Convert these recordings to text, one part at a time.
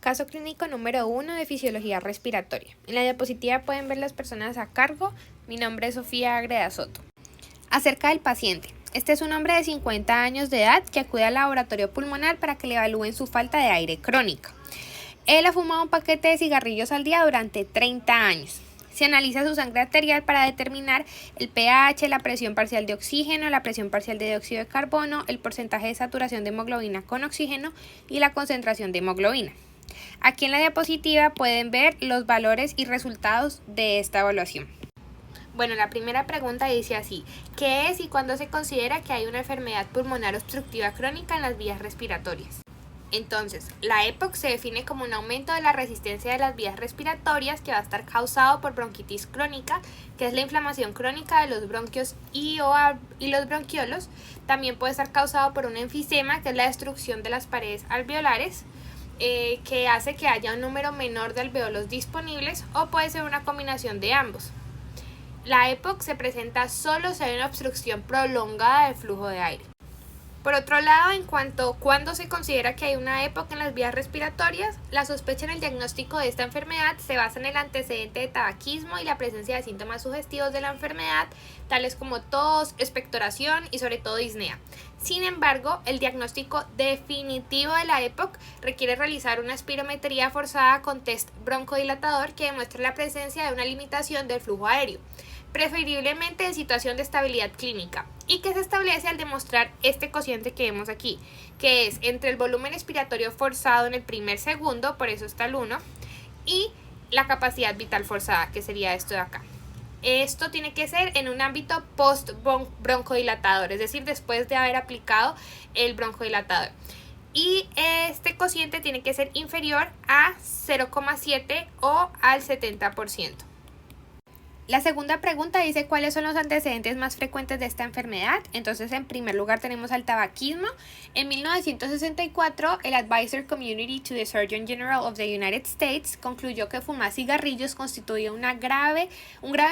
Caso clínico número 1 de fisiología respiratoria. En la diapositiva pueden ver las personas a cargo. Mi nombre es Sofía Agreda Soto. Acerca del paciente. Este es un hombre de 50 años de edad que acude al laboratorio pulmonar para que le evalúen su falta de aire crónica. Él ha fumado un paquete de cigarrillos al día durante 30 años. Se analiza su sangre arterial para determinar el pH, la presión parcial de oxígeno, la presión parcial de dióxido de carbono, el porcentaje de saturación de hemoglobina con oxígeno y la concentración de hemoglobina. Aquí en la diapositiva pueden ver los valores y resultados de esta evaluación. Bueno, la primera pregunta dice así: ¿qué es y cuándo se considera que hay una enfermedad pulmonar obstructiva crónica en las vías respiratorias? Entonces, la EPOC se define como un aumento de la resistencia de las vías respiratorias que va a estar causado por bronquitis crónica, que es la inflamación crónica de los bronquios y los bronquiolos. También puede estar causado por un enfisema, que es la destrucción de las paredes alveolares, que hace que haya un número menor de alveolos disponibles, o puede ser una combinación de ambos. La EPOC se presenta solo si hay una obstrucción prolongada del flujo de aire. Por otro lado, en cuanto a cuándo se considera que hay una EPOC en las vías respiratorias, la sospecha en el diagnóstico de esta enfermedad se basa en el antecedente de tabaquismo y la presencia de síntomas sugestivos de la enfermedad, tales como tos, expectoración y sobre todo disnea. Sin embargo, el diagnóstico definitivo de la EPOC requiere realizar una espirometría forzada con test broncodilatador que demuestre la presencia de una limitación del flujo aéreo, preferiblemente en situación de estabilidad clínica, y que se establece al demostrar este cociente que vemos aquí, que es entre el volumen expiratorio forzado en el primer segundo, por eso está el 1, y la capacidad vital forzada, que sería esto de acá. Esto tiene que ser en un ámbito post-broncodilatador, es decir, después de haber aplicado el broncodilatador. Y este cociente tiene que ser inferior a 0,7 o al 70%. La segunda pregunta dice cuáles son los antecedentes más frecuentes de esta enfermedad. Entonces, en primer lugar tenemos al tabaquismo. En 1964, el Advisory Community to the Surgeon General of the United States concluyó que fumar cigarrillos constituía un grave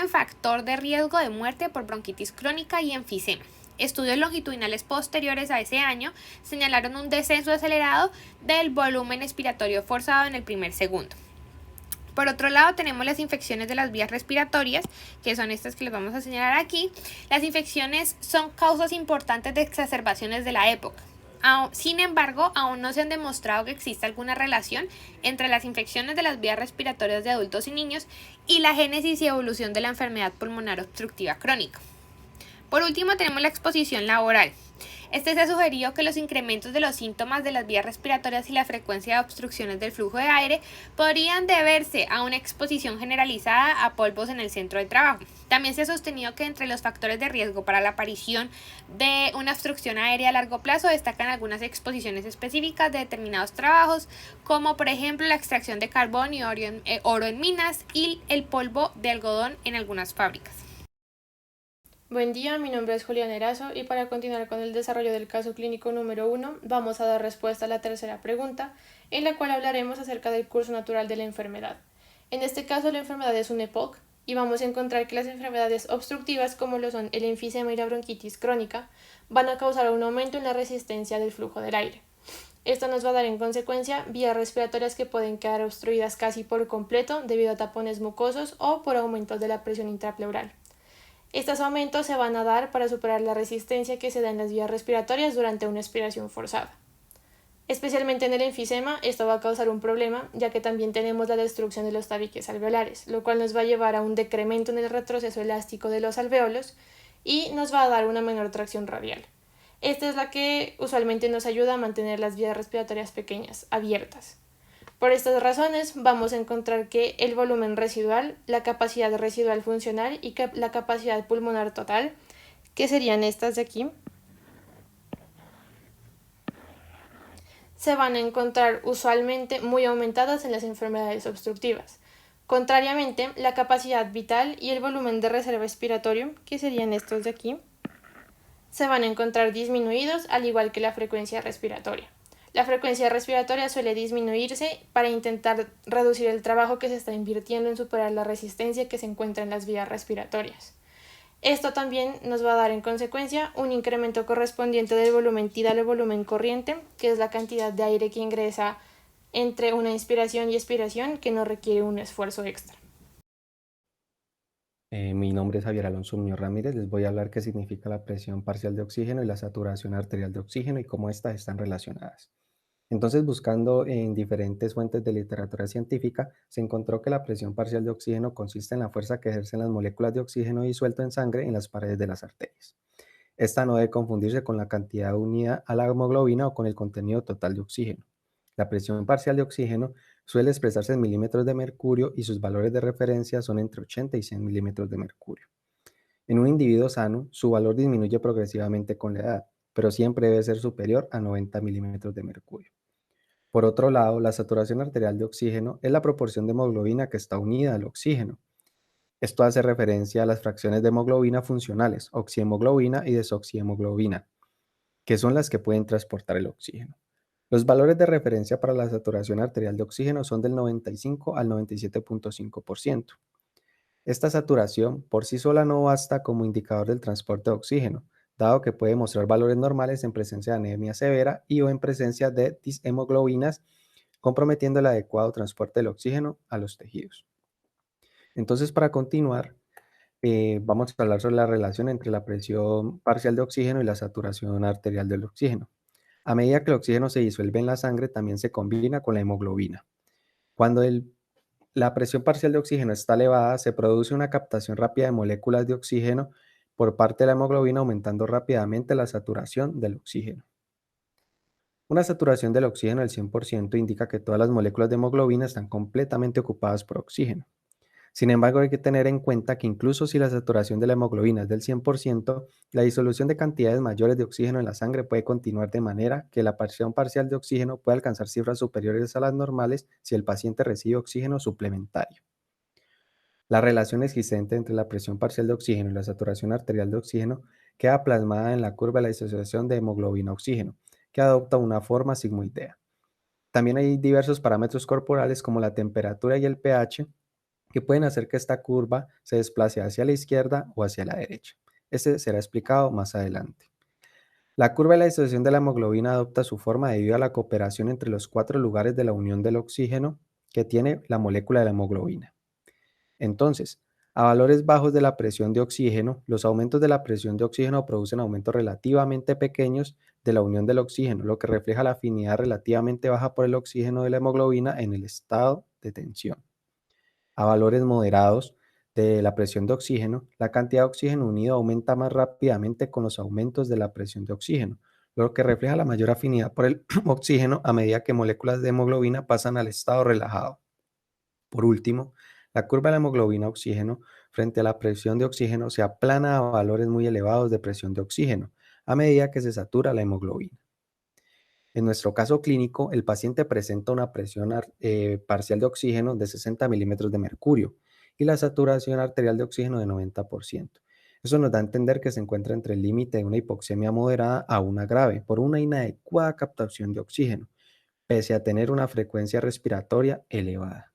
factor de riesgo de muerte por bronquitis crónica y enfisema. Estudios longitudinales posteriores a ese año señalaron un descenso acelerado del volumen expiratorio forzado en el primer segundo. Por otro lado, tenemos las infecciones de las vías respiratorias, que son estas que les vamos a señalar aquí. Las infecciones son causas importantes de exacerbaciones de la EPOC. Sin embargo, aún no se han demostrado que exista alguna relación entre las infecciones de las vías respiratorias de adultos y niños y la génesis y evolución de la enfermedad pulmonar obstructiva crónica. Por último, tenemos la exposición laboral. Se ha sugerido que los incrementos de los síntomas de las vías respiratorias y la frecuencia de obstrucciones del flujo de aire podrían deberse a una exposición generalizada a polvos en el centro de trabajo. También se ha sostenido que entre los factores de riesgo para la aparición de una obstrucción aérea a largo plazo destacan algunas exposiciones específicas de determinados trabajos, como por ejemplo la extracción de carbón y oro en minas y el polvo de algodón en algunas fábricas. Buen día, mi nombre es Julián Erazo y para continuar con el desarrollo del caso clínico número 1 vamos a dar respuesta a la tercera pregunta, en la cual hablaremos acerca del curso natural de la enfermedad. En este caso la enfermedad es un EPOC y vamos a encontrar que las enfermedades obstructivas, como lo son el enfisema y la bronquitis crónica, van a causar un aumento en la resistencia del flujo del aire. Esto nos va a dar en consecuencia vías respiratorias que pueden quedar obstruidas casi por completo debido a tapones mucosos o por aumentos de la presión intrapleural. Estos aumentos se van a dar para superar la resistencia que se da en las vías respiratorias durante una expiración forzada. Especialmente en el enfisema, esto va a causar un problema, ya que también tenemos la destrucción de los tabiques alveolares, lo cual nos va a llevar a un decremento en el retroceso elástico de los alveolos y nos va a dar una menor tracción radial. Esta es la que usualmente nos ayuda a mantener las vías respiratorias pequeñas, abiertas. Por estas razones vamos a encontrar que el volumen residual, la capacidad residual funcional y la capacidad pulmonar total, que serían estas de aquí, se van a encontrar usualmente muy aumentadas en las enfermedades obstructivas. Contrariamente, la capacidad vital y el volumen de reserva expiratorio, que serían estos de aquí, se van a encontrar disminuidos, al igual que la frecuencia respiratoria. La frecuencia respiratoria suele disminuirse para intentar reducir el trabajo que se está invirtiendo en superar la resistencia que se encuentra en las vías respiratorias. Esto también nos va a dar en consecuencia un incremento correspondiente del volumen tidal o volumen corriente, que es la cantidad de aire que ingresa entre una inspiración y expiración que no requiere un esfuerzo extra. Mi nombre es Javier Alonso Muñoz Ramírez. Les voy a hablar qué significa la presión parcial de oxígeno y la saturación arterial de oxígeno y cómo estas están relacionadas. Entonces, buscando en diferentes fuentes de literatura científica, se encontró que la presión parcial de oxígeno consiste en la fuerza que ejercen las moléculas de oxígeno disuelto en sangre en las paredes de las arterias. Esta no debe confundirse con la cantidad unida a la hemoglobina o con el contenido total de oxígeno. La presión parcial de oxígeno suele expresarse en milímetros de mercurio y sus valores de referencia son entre 80 y 100 milímetros de mercurio. En un individuo sano, su valor disminuye progresivamente con la edad, pero siempre debe ser superior a 90 milímetros de mercurio. Por otro lado, la saturación arterial de oxígeno es la proporción de hemoglobina que está unida al oxígeno. Esto hace referencia a las fracciones de hemoglobina funcionales, oxihemoglobina y desoxihemoglobina, que son las que pueden transportar el oxígeno. Los valores de referencia para la saturación arterial de oxígeno son del 95 al 97.5%. Esta saturación por sí sola no basta como indicador del transporte de oxígeno, dado que puede mostrar valores normales en presencia de anemia severa y o en presencia de dishemoglobinas, comprometiendo el adecuado transporte del oxígeno a los tejidos. Entonces, para continuar, vamos a hablar sobre la relación entre la presión parcial de oxígeno y la saturación arterial del oxígeno. A medida que el oxígeno se disuelve en la sangre, también se combina con la hemoglobina. Cuando la presión parcial de oxígeno está elevada, se produce una captación rápida de moléculas de oxígeno por parte de la hemoglobina, aumentando rápidamente la saturación del oxígeno. Una saturación del oxígeno del 100% indica que todas las moléculas de hemoglobina están completamente ocupadas por oxígeno. Sin embargo, hay que tener en cuenta que incluso si la saturación de la hemoglobina es del 100%, la disolución de cantidades mayores de oxígeno en la sangre puede continuar de manera que la presión parcial de oxígeno puede alcanzar cifras superiores a las normales si el paciente recibe oxígeno suplementario. La relación existente entre la presión parcial de oxígeno y la saturación arterial de oxígeno queda plasmada en la curva de la disociación de hemoglobina-oxígeno, que adopta una forma sigmoidea. También hay diversos parámetros corporales como la temperatura y el pH que pueden hacer que esta curva se desplace hacia la izquierda o hacia la derecha. Este será explicado más adelante. La curva de la disociación de la hemoglobina adopta su forma debido a la cooperación entre los 4 lugares de la unión del oxígeno que tiene la molécula de la hemoglobina. Entonces, a valores bajos de la presión de oxígeno, los aumentos de la presión de oxígeno producen aumentos relativamente pequeños de la unión del oxígeno, lo que refleja la afinidad relativamente baja por el oxígeno de la hemoglobina en el estado de tensión. A valores moderados de la presión de oxígeno, la cantidad de oxígeno unido aumenta más rápidamente con los aumentos de la presión de oxígeno, lo que refleja la mayor afinidad por el oxígeno a medida que moléculas de hemoglobina pasan al estado relajado. Por último, la curva de la hemoglobina-oxígeno frente a la presión de oxígeno se aplana a valores muy elevados de presión de oxígeno a medida que se satura la hemoglobina. En nuestro caso clínico, el paciente presenta una presión parcial de oxígeno de 60 milímetros de mercurio y la saturación arterial de oxígeno de 90%. Eso nos da a entender que se encuentra entre el límite de una hipoxemia moderada a una grave por una inadecuada captación de oxígeno, pese a tener una frecuencia respiratoria elevada.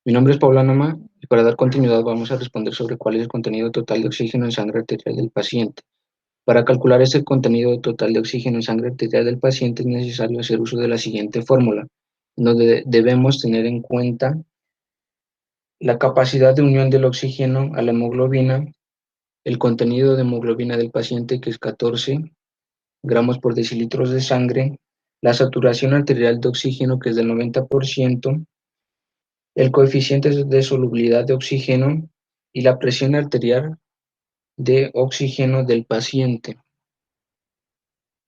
Mi nombre es Paula Noma y para dar continuidad vamos a responder sobre cuál es el contenido total de oxígeno en sangre arterial del paciente. Para calcular este contenido total de oxígeno en sangre arterial del paciente es necesario hacer uso de la siguiente fórmula, donde debemos tener en cuenta la capacidad de unión del oxígeno a la hemoglobina, el contenido de hemoglobina del paciente, que es 14 gramos por decilitros de sangre, la saturación arterial de oxígeno, que es del 90%, el coeficiente de solubilidad de oxígeno y la presión arterial de oxígeno del paciente.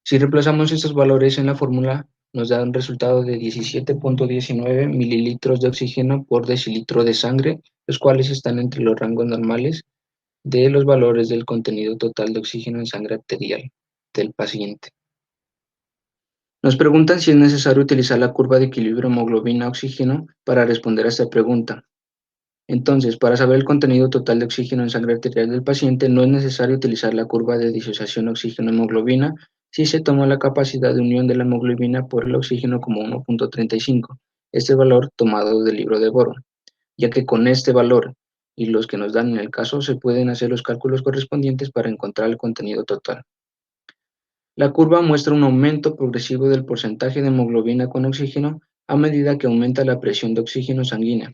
Si reemplazamos estos valores en la fórmula, nos da un resultado de 17.19 mililitros de oxígeno por decilitro de sangre, los cuales están entre los rangos normales de los valores del contenido total de oxígeno en sangre arterial del paciente. Nos preguntan si es necesario utilizar la curva de equilibrio hemoglobina-oxígeno para responder a esta pregunta. Entonces, para saber el contenido total de oxígeno en sangre arterial del paciente, no es necesario utilizar la curva de disociación oxígeno-hemoglobina si se toma la capacidad de unión de la hemoglobina por el oxígeno como 1.35, este valor tomado del libro de Boron, ya que con este valor y los que nos dan en el caso se pueden hacer los cálculos correspondientes para encontrar el contenido total. La curva muestra un aumento progresivo del porcentaje de hemoglobina con oxígeno a medida que aumenta la presión de oxígeno sanguínea,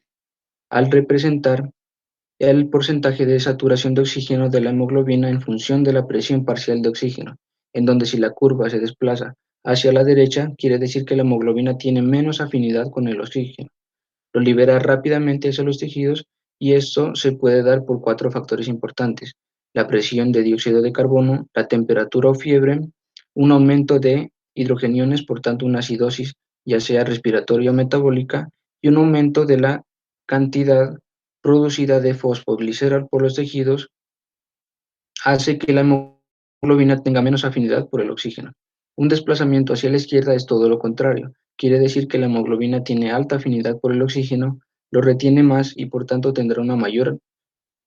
al representar el porcentaje de saturación de oxígeno de la hemoglobina en función de la presión parcial de oxígeno, en donde si la curva se desplaza hacia la derecha, quiere decir que la hemoglobina tiene menos afinidad con el oxígeno, lo libera rápidamente hacia los tejidos y esto se puede dar por 4 factores importantes: la presión de dióxido de carbono, la temperatura o fiebre, un aumento de hidrogeniones, por tanto una acidosis, ya sea respiratoria o metabólica, y un aumento de la cantidad producida de fosfoglicerol por los tejidos, hace que la hemoglobina tenga menos afinidad por el oxígeno. Un desplazamiento hacia la izquierda es todo lo contrario. Quiere decir que la hemoglobina tiene alta afinidad por el oxígeno, lo retiene más y por tanto tendrá una mayor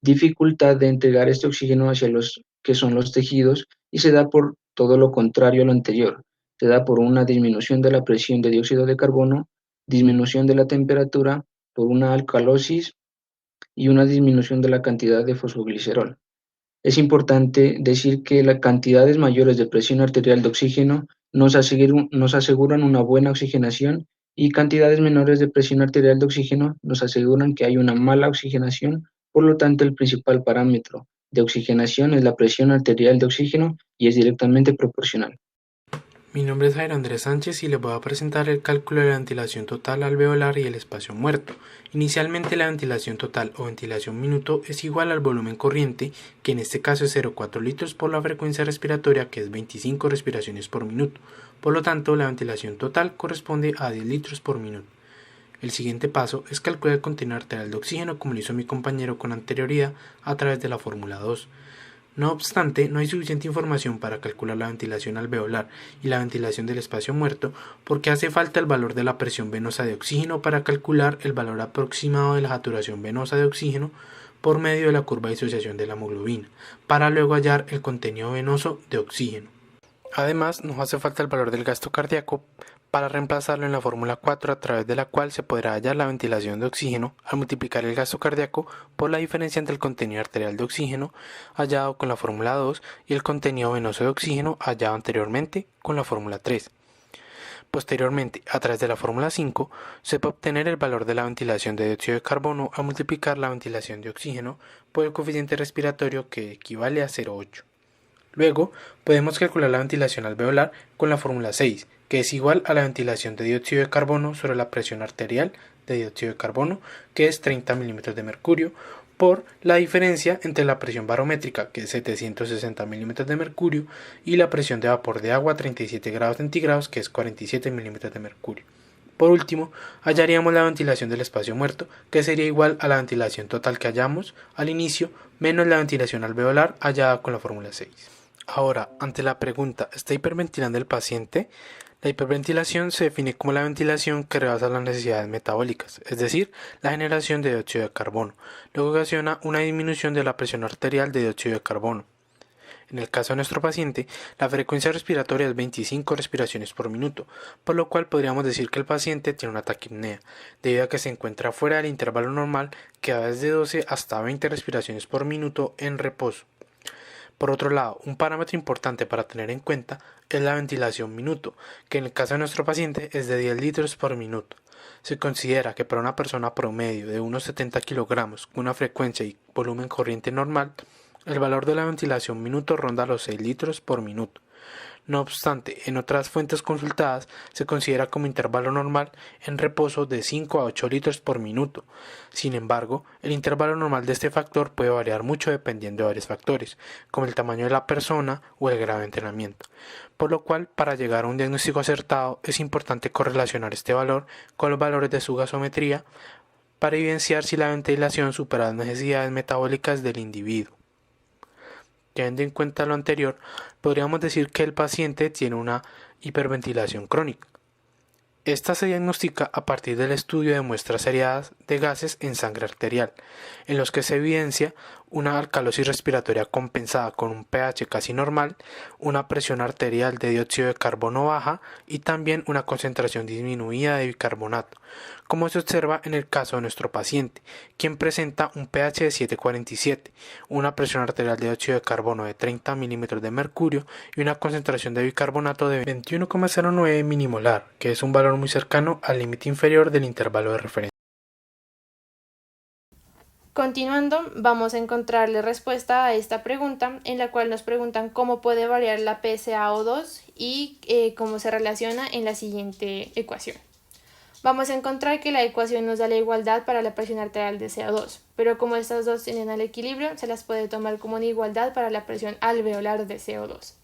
dificultad de entregar este oxígeno hacia los que son los tejidos, y se da por todo lo contrario a lo anterior. Se da por una disminución de la presión de dióxido de carbono, disminución de la temperatura, por una alcalosis y una disminución de la cantidad de fosfoglicerol. Es importante decir que las cantidades mayores de presión arterial de oxígeno nos aseguran una buena oxigenación, y cantidades menores de presión arterial de oxígeno nos aseguran que hay una mala oxigenación. Por lo tanto, el principal parámetro de oxigenación es la presión arterial de oxígeno y es directamente proporcional. Mi nombre es Jairo Andrés Sánchez y les voy a presentar el cálculo de la ventilación total alveolar y el espacio muerto. Inicialmente, la ventilación total o ventilación minuto es igual al volumen corriente, que en este caso es 0,4 litros por la frecuencia respiratoria, que es 25 respiraciones por minuto. Por lo tanto, la ventilación total corresponde a 10 litros por minuto. El siguiente paso es calcular el contenido arterial de oxígeno, como lo hizo mi compañero con anterioridad a través de la fórmula 2. No obstante, no hay suficiente información para calcular la ventilación alveolar y la ventilación del espacio muerto, porque hace falta el valor de la presión venosa de oxígeno para calcular el valor aproximado de la saturación venosa de oxígeno por medio de la curva de disociación de la hemoglobina, para luego hallar el contenido venoso de oxígeno. Además, nos hace falta el valor del gasto cardíaco para reemplazarlo en la fórmula 4, a través de la cual se podrá hallar la ventilación de oxígeno al multiplicar el gasto cardíaco por la diferencia entre el contenido arterial de oxígeno hallado con la fórmula 2 y el contenido venoso de oxígeno hallado anteriormente con la fórmula 3. Posteriormente, a través de la fórmula 5, se puede obtener el valor de la ventilación de dióxido de carbono al multiplicar la ventilación de oxígeno por el coeficiente respiratorio, que equivale a 0,8. Luego, podemos calcular la ventilación alveolar con la fórmula 6, que es igual a la ventilación de dióxido de carbono sobre la presión arterial de dióxido de carbono, que es 30 milímetros de mercurio, por la diferencia entre la presión barométrica, que es 760 milímetros de mercurio, y la presión de vapor de agua a 37 grados centígrados, que es 47 milímetros de mercurio. Por último, hallaríamos la ventilación del espacio muerto, que sería igual a la ventilación total que hallamos al inicio, menos la ventilación alveolar hallada con la fórmula 6. Ahora, ante la pregunta ¿está hiperventilando el paciente?, la hiperventilación se define como la ventilación que rebasa las necesidades metabólicas, es decir, la generación de dióxido de carbono, lo que ocasiona una disminución de la presión arterial de dióxido de carbono. En el caso de nuestro paciente, la frecuencia respiratoria es 25 respiraciones por minuto, por lo cual podríamos decir que el paciente tiene una taquipnea, debido a que se encuentra fuera del intervalo normal, que va desde 12 hasta 20 respiraciones por minuto en reposo. Por otro lado, un parámetro importante para tener en cuenta es la ventilación minuto, que en el caso de nuestro paciente es de 10 litros por minuto. Se considera que para una persona promedio de unos 70 kilogramos con una frecuencia y volumen corriente normal, el valor de la ventilación minuto ronda los 6 litros por minuto. No obstante, en otras fuentes consultadas se considera como intervalo normal en reposo de 5 a 8 litros por minuto. Sin embargo, el intervalo normal de este factor puede variar mucho dependiendo de varios factores, como el tamaño de la persona o el grado de entrenamiento. Por lo cual, para llegar a un diagnóstico acertado, es importante correlacionar este valor con los valores de su gasometría para evidenciar si la ventilación supera las necesidades metabólicas del individuo. Teniendo en cuenta lo anterior, podríamos decir que el paciente tiene una hiperventilación crónica. Esta se diagnostica a partir del estudio de muestras seriadas de gases en sangre arterial, en los que se evidencia una alcalosis respiratoria compensada con un pH casi normal, una presión arterial de dióxido de carbono baja y también una concentración disminuida de bicarbonato, como se observa en el caso de nuestro paciente, quien presenta un pH de 7,47, una presión arterial de dióxido de carbono de 30 milímetros de mercurio y una concentración de bicarbonato de 21,09 milimolar, que es un valor muy cercano al límite inferior del intervalo de referencia. Continuando, vamos a encontrarle respuesta a esta pregunta, en la cual nos preguntan cómo puede variar la PSaO2 y cómo se relaciona en la siguiente ecuación. Vamos a encontrar que la ecuación nos da la igualdad para la presión arterial de CO2, pero como estas dos tienen al equilibrio, se las puede tomar como una igualdad para la presión alveolar de CO2.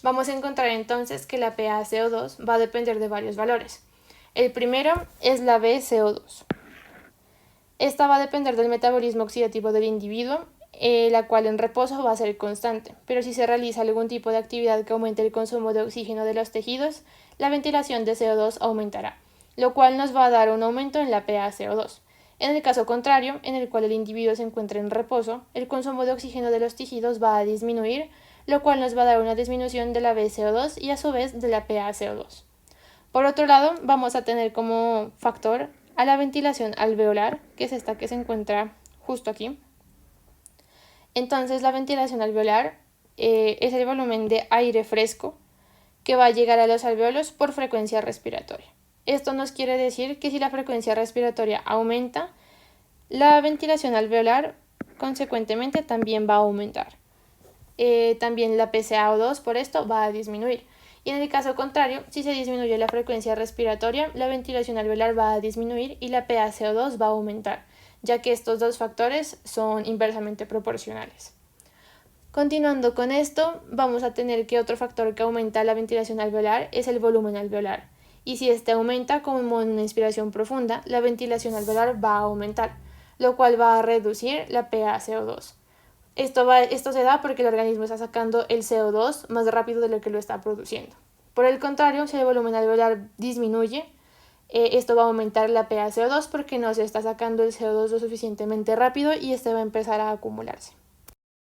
Vamos a encontrar entonces que la PaCO2 va a depender de varios valores. El primero es la BCO2. Esta va a depender del metabolismo oxidativo del individuo, la cual en reposo va a ser constante, pero si se realiza algún tipo de actividad que aumente el consumo de oxígeno de los tejidos, la ventilación de CO2 aumentará, lo cual nos va a dar un aumento en la PaCO2. En el caso contrario, en el cual el individuo se encuentra en reposo, el consumo de oxígeno de los tejidos va a disminuir, lo cual nos va a dar una disminución de la BCO2 y a su vez de la PaCO2. Por otro lado, vamos a tener como factor a la ventilación alveolar, que es esta que se encuentra justo aquí. Entonces la ventilación alveolar es el volumen de aire fresco que va a llegar a los alveolos por frecuencia respiratoria. Esto nos quiere decir que si la frecuencia respiratoria aumenta, la ventilación alveolar consecuentemente también va a aumentar. También la PaCO2 por esto va a disminuir. Y en el caso contrario, si se disminuye la frecuencia respiratoria, la ventilación alveolar va a disminuir y la PaCO2 va a aumentar, ya que estos dos factores son inversamente proporcionales. Continuando con esto, vamos a tener que otro factor que aumenta la ventilación alveolar es el volumen alveolar. Y si este aumenta como en una inspiración profunda, la ventilación alveolar va a aumentar, lo cual va a reducir la PaCO2. Esto se da porque el organismo está sacando el CO2 más rápido de lo que lo está produciendo. Por el contrario, si el volumen alveolar disminuye, esto va a aumentar la PaCO2 porque no se está sacando el CO2 lo suficientemente rápido y este va a empezar a acumularse.